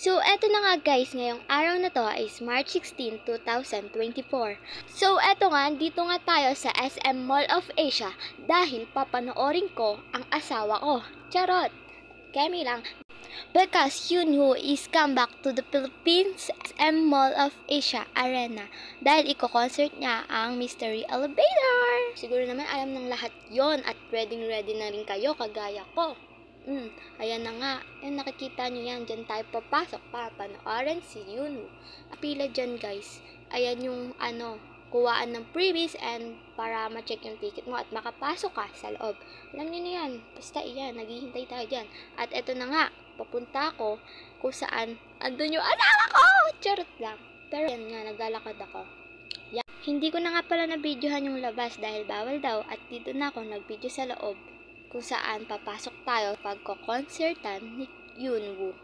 So, eto na nga guys, ngayong araw na to is March 16, 2024. So, eto nga, dito nga tayo sa SM Mall of Asia dahil papanoorin ko ang asawa ko. Charot! Kemi lang. Because Yunwoo is come back to the Philippines SM Mall of Asia Arena dahil iko-concert niya ang Mystery Elevator. Siguro naman alam ng lahat yon at ready na rin kayo kagaya ko. Ayan na nga. Ayan, nakikita nyo yan. Diyan tayo papasok para panoorin si Yunwoo. Pila dyan guys. Ayan yung kuwaan ng freebies and para ma-check yung ticket mo at makapasok ka sa loob. Alam nyo na yan. Basta iyan. Naghihintay tayo dyan. At eto na nga. Papunta ako kung saan andun yung asawa ko! Charot lang. Pero yan nga. Naglalakad ako. Yan. Hindi ko na nga pala na-videohan yung labas dahil bawal daw at dito na ako nag-video sa loob kung saan papasok tayo pagko-concertan ni Yunwoo.